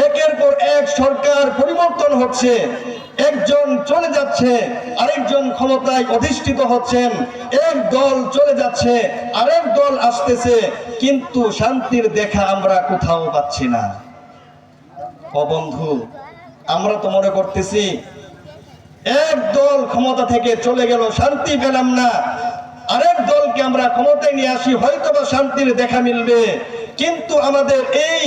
একের পর এক সরকার পরিবর্তন হচ্ছে, একজন চলে যাচ্ছে, আরেকজন ক্ষমতায় অধিষ্ঠিত হচ্ছেন, এক দল চলে যাচ্ছে, আরেক দল আসতেছে, কিন্তু শান্তির দেখা আমরা কোথাও পাচ্ছি না। ও বন্ধু, আমরা তো মনে করতেছি এক দল ক্ষমতা থেকে চলে গেল, শান্তি পেলাম না, আরেক দলকে আমরা ক্ষমতায় নিয়ে আসি, হয়তোবা শান্তির দেখা মিলবে। কিন্তু আমাদের এই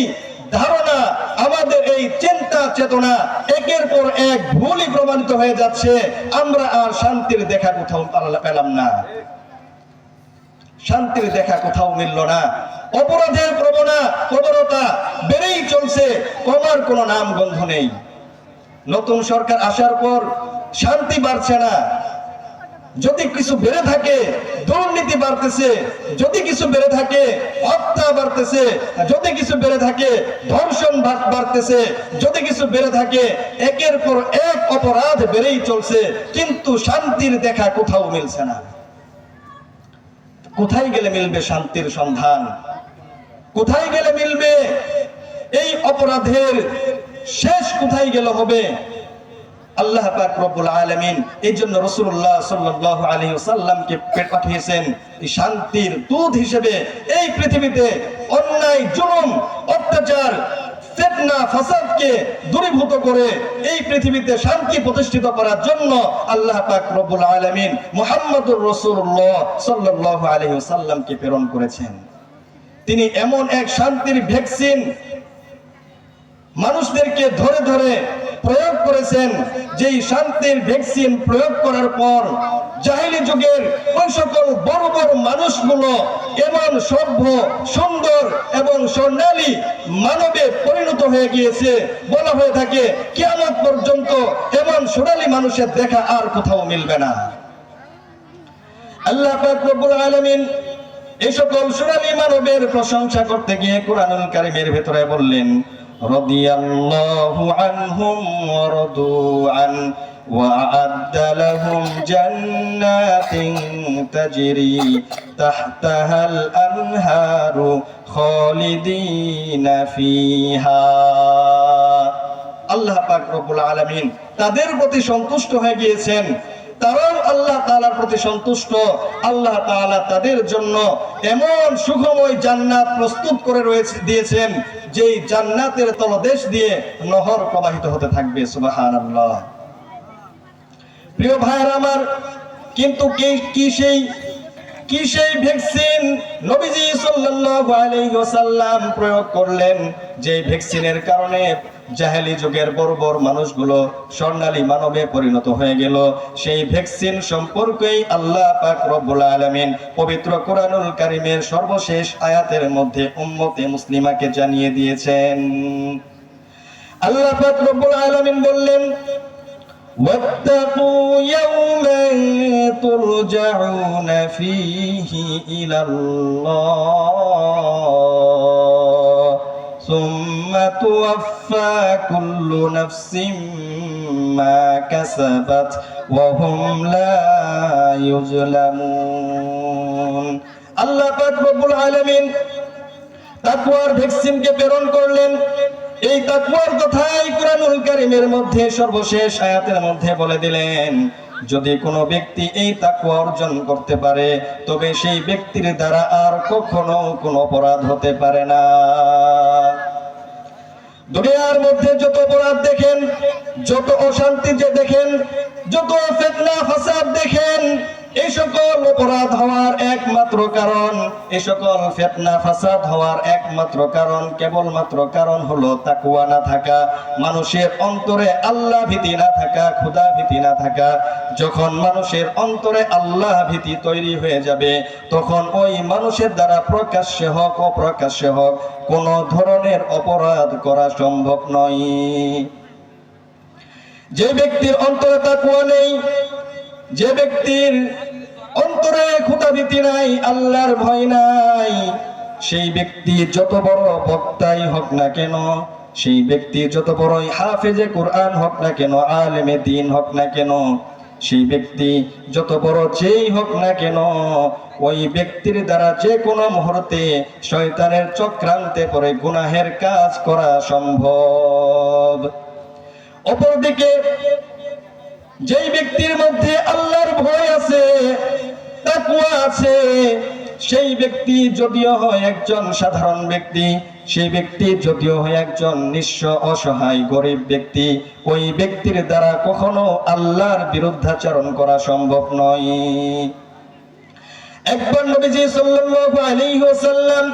ধারণা, আমাদের এই চিন্তা চেতনা একের পর এক ভুলই প্রমাণিত হয়ে যাচ্ছে। আমরা আর শান্তির দেখা কোথাও পেলাম না, শান্তির দেখা কোথাও মিলল না। অপরাধের প্রবণতা বেড়েই চলছে, কমার কোনো নাম গন্ধ নেই। নতুন সরকার আসার পর শান্তি বাড়ছে না, যদি কিছু বেড়ে থাকে দুর্নীতি বাড়তেছে, যদি কিছু বেড়ে থাকে হত্যা বাড়তেছে, যদি কিছু বেড়ে থাকে ধর্ষণ বাড়তেছে, যদি কিছু বেড়ে থাকে একের পর এক অপরাধ বেড়েই চলছে, কিন্তু শান্তির দেখা কোথাও মিলছে না। কোথায় গেলে মিলবে শান্তির সন্ধান? কোথায় গেলে মিলবে? এই অপরাধের শেষ কোথায় গেলে হবে? আল্লাহ পাক রব্বুল আলামিন এই জন্য রাসূলুল্লাহ সাল্লাল্লাহু আলাইহি ওয়াসাল্লামকে পাঠিয়েছেন শান্তির দূত হিসেবে। এই পৃথিবীতে অন্যায়, জুলুম, অত্যাচার, ফিতনা, ফাসাদকে দূরীভূত করে এই পৃথিবীতে শান্তি প্রতিষ্ঠিত করার জন্য আল্লাহ পাক রব্বুল আলামিন মুহাম্মদুর রাসূলুল্লাহ সাল্লাল্লাহু আলাইহি ওয়াসাল্লামকে প্রেরণ করেছেন। তিনি এমন এক শান্তির ভ্যাকসিন মানুষদেরকে ধরে ধরে প্রয়োগ করেছেন, যেই শান্তির ভ্যাকসিন প্রয়োগ করার পর জাহেলি যুগের ওই সকল বড় বড় মানুষগুলো এমন সভ্য, সুন্দর এবং স্বর্ণালী মানবে পরিণত হয়ে গিয়েছে। বলা হয়ে থাকে কিয়ামত পর্যন্ত এমন সোনালী মানুষের দেখা আর কোথাও মিলবে না। আল্লাহ পাক রব্বুল আলামিন এই সকল সোনালী মানবের প্রশংসা করতে গিয়ে কুরআনুল কারীমের ভেতরে বললেন, রাদিয়াল্লাহু আনহুম ওয়া রাদু আন ওয়া আ'আদ্দা লাহুম জান্নাতিন তাজরি তাহতাহাল আনহারু খালিদিনা ফিহা। আল্লাহ পাক রব্বুল আলামিন তাদের প্রতি সন্তুষ্ট হয়ে গিয়েছেন, তারাও আল্লাহ তাআলার প্রতি সন্তুষ্ট। আল্লাহ তাআলা তাদের জন্য এমন সুখময় জান্নাত প্রস্তুত করে দিয়েছেন, যেই জান্নাতের তলদেশ দিয়ে নহর প্রবাহিত হতে থাকবে। সুবহানাল্লাহ। প্রিয় ভাইরা আমার, কিন্তু কি সেই ভ্যাকসিন নবীজি সাল্লাল্লাহু আলাইহি ওয়াসাল্লাম প্রয়োগ করলেন, যে ভ্যাকসিনের কারণে জাহেলি যুগের বর্বর মানুষগুলো স্বর্ণালী মানবে পরিণত হয়ে গেল। সেই ভ্যাকসিন সম্পর্কেই আল্লাহ পাক রব্বুল আলামিন পবিত্র কোরআনুল কারীমের সর্বশেষ আয়াতের মধ্যে উম্মতে মুসলিমাকে জানিয়ে দিয়েছেন। আল্লাহ পাক রব্বুল আলামিন বললেন, ওয়াত্তাকু ইয়াওমান তুরজাউনা ফীহি ইলাল্লাহ সুম্মা তুওয়াফফা কুল্লু নাফসিন মা কাসাবাত ওয়া হুম লা ইউজলামুন। আল্লাহ পাক রব্বুল আলামিন তাকওয়ার ভ্যাকসিনকে প্রেরণ করলেন। এই তাকওয়ার কথাই কুরআনুল কারীমের মধ্যে সর্বশেষ আয়াতের মধ্যে বলে দিলেন, যদি কোনো ব্যক্তি এই তাকওয়া অর্জন করতে পারে তবে সেই ব্যক্তির দ্বারা আর কখনো কোনো অপরাধ হতে পারে না। দুনিয়ার মধ্যে যত অপরাধ দেখেন, যত অশান্তি যে দেখেন, যত ফিতনা ফাসাদ দেখেন, এই সকল অপরাধ হওয়ার একমাত্র কারণ, এই সকল ফিতনা ফাসাদ হওয়ার একমাত্র কারণ, কেবলমাত্র কারণ হলো তাকওয়া না থাকা, মানুষের অন্তরে আল্লাহ ভীতি না থাকা, খোদা ভীতি না থাকা। যখন মানুষের অন্তরে আল্লাহ ভীতি তৈরি হয়ে যাবে, তখন ওই মানুষের দ্বারা প্রকাশ্যে হোক অপ্রকাশ্যে হোক কোনো ধরনের অপরাধ করা সম্ভব নয়। যে ব্যক্তির অন্তরে তাকওয়া নেই, যে ব্যক্তির অন্তরে খোদাভীতি নাই, আল্লাহর ভয় নাই, সেই ব্যক্তি যত বড় বক্তাই হোক না কেন, সেই ব্যক্তি যত বড়ই হাফেজে কোরআন হোক না কেন, আলেমে দ্বীন হোক না কেন, সেই ব্যক্তি যত বড় যেই হোক না কেন, ওই ব্যক্তির দ্বারা যে কোনো মুহূর্তে শয়তানের চক্রান্তে পড়ে গুনাহের কাজ করা সম্ভব। সম্ভব। অপরদিকে যেই ব্যক্তির মধ্যে আল্লাহর ভয় আছে, তাকওয়া আছে, সেই ব্যক্তি যদিও হয় একজন সাধারণ ব্যক্তি, সেই ব্যক্তি যদিও হয় একজন নিঃস্ব অসহায় গরিব ব্যক্তি, ওই ব্যক্তির দ্বারা কখনো আল্লাহর বিরুদ্ধাচরণ করা সম্ভব নয়। একবার নবীজি সাল্লাল্লাহু আলাইহি ওয়াসাল্লাম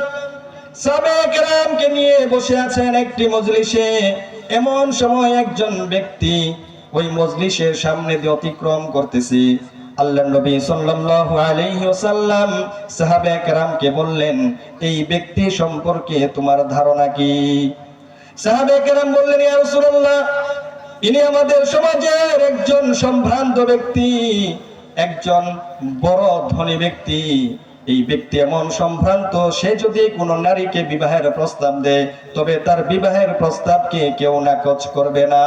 সাহাবায়ে কেরামকে নিয়ে বসে আছেন একটি মজলিসে। এমন সময় একজন ব্যক্তি ওই মজলিসের সামনে দিয়ে অতিক্রম করতেছে। আল্লাহর নবী সাল্লাল্লাহু আলাইহি ওয়াসাল্লাম সাহাবায়ে কেরামকে বললেন, এই ব্যক্তি সম্পর্কে তোমার ধারণা কি? সাহাবায়ে কেরাম বললেন, ইয়া রাসূলুল্লাহ, ইনি আমাদের সমাজের একজন সম্ভ্রান্ত ব্যক্তি, একজন বড় ধনী ব্যক্তি। এই ব্যক্তি এমন সম্ভ্রান্ত, সে যদি কোনো নারীকে বিবাহের প্রস্তাব দেয় তবে তার বিবাহের প্রস্তাবকে কেউ নাকচ করবে না।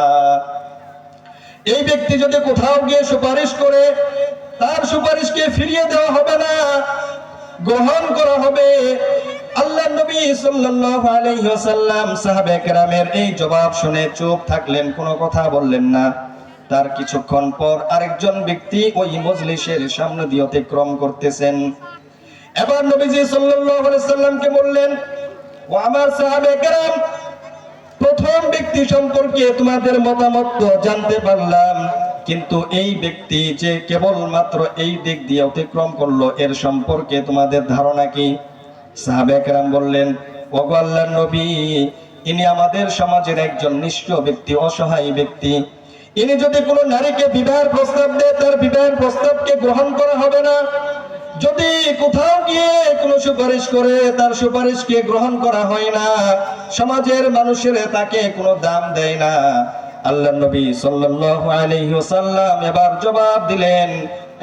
এই ব্যক্তি যদি কোথাও গিয়ে সুপারিশ করে, তার সুপারিশকে ফিরিয়ে দেওয়া হবে না, গ্রহণ করা হবে। আল্লাহর নবী সাল্লাল্লাহু আলাইহি ওয়াসাল্লাম সাহাবায়ে কেরামের এই জবাব শুনে চুপ থাকলেন, কোনো কথা বললেন না। তার কিছুক্ষণ পর আরেকজন ব্যক্তি ওই মজলিসের সামনে দিয়ে অতিক্রম করতেছেন। এবার নবীজি সাল্লাল্লাহু আলাইহি ওয়াসাল্লামকে বললেন, ও আমার সাহাবায়ে কেরাম, প্রথম ব্যক্তি সম্পর্কে তোমাদের মতামত তো জানতে পারলাম, কিন্তু এই ব্যক্তি যে কেবলমাত্র এই দিক দিয়ে অতিক্রম করলো, এর সম্পর্কে তোমাদের ধারণা কি? সাহাবায়ে কেরাম বললেন, ওগো আল্লাহর নবী, ইনি আমাদের সমাজের একজন নিঃস্ব ব্যক্তি, অসহায় ব্যক্তি। ইনি যদি কোনো নারীকে বিবাহের প্রস্তাব দেয়, তার বিবাহের প্রস্তাবকে গ্রহণ করা হবে না। যদি কোথাও গিয়ে কোনো সুপারিশ করে, তার সুপারিশকে গ্রহণ করা হয় না। সমাজের মানুষেরা তাকে কোনো দাম দেয় না। আল্লাহর নবী সাল্লাল্লাহু আলাইহি ওয়াসাল্লাম এবার জবাব দিলেন,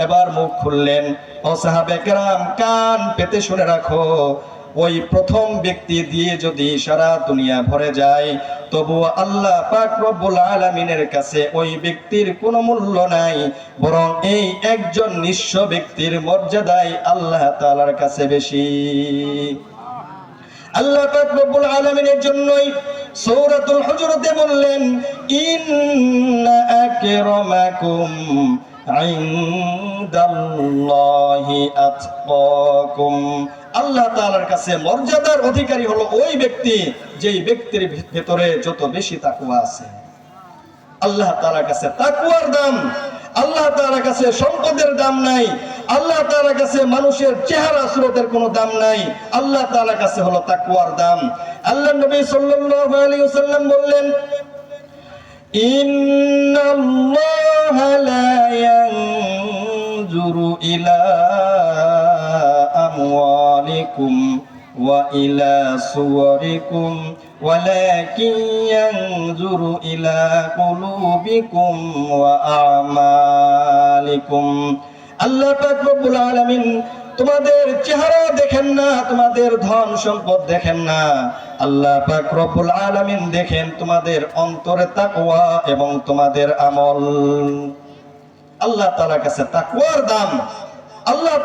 এবার মুখ খুললেন, ও সাহাবায়ে কেরাম, কান পেতে শুনে রাখো, ওই প্রথম ব্যক্তি দিয়ে যদি সারা দুনিয়া ভরে যায়, তবু আল্লাহ পাক রব্বুল আলামিনের কাছে ওই ব্যক্তির কোনো মূল্য নাই, বরং এই একজন নিঃস্ব ব্যক্তির মর্যাদাই আল্লাহ তাআলার কাছে বেশি। আল্লাহ পাক রব্বুল আলামিনের জন্যই সূরাতুল হুজুরাতে বললেন, ইন্না আকরামাকুম ইনদাল্লাহি আতকাকুম। আল্লাহ তাআলার কাছে মর্যাদার অধিকারী হলো ওই ব্যক্তি যেই ব্যক্তির ভিতরে যত বেশি তাকওয়া আছে। আল্লাহ তাআলার কাছে তাকওয়ার দাম, আল্লাহ তাআলার কাছে সম্পদের দাম নাই, আল্লাহ তাআলার কাছে মানুষের চেহারা সুরতের কোনো দাম নাই, আল্লাহ তাআলার কাছে হলো তাকওয়ার দাম। আল্লাহর নবী সাল্লাল্লাহু আলাইহি ওয়াসাল্লাম বললেন, ইন্নাল্লাহা লা ইয়ানজুরু ইলা আমওয়ালিকুম ওয়া ইলা সুওয়ারিকুম ওয়ালাকিন ইয়ানজুরু ইলা কুলুবিকুম ওয়া আমালিকুম। আল্লাহ পাক রব্বুল আলামিন তোমাদের চেহারা দেখেন না, তোমাদের ধন সম্পদ দেখেন না, আল্লাহ পাক রব্বুল আলামিন দেখেন তোমাদের অন্তরে তাকওয়া এবং তোমাদের আমল। আল্লাহ তাআলার কাছে তাকওয়ার দাম, আল্লাহ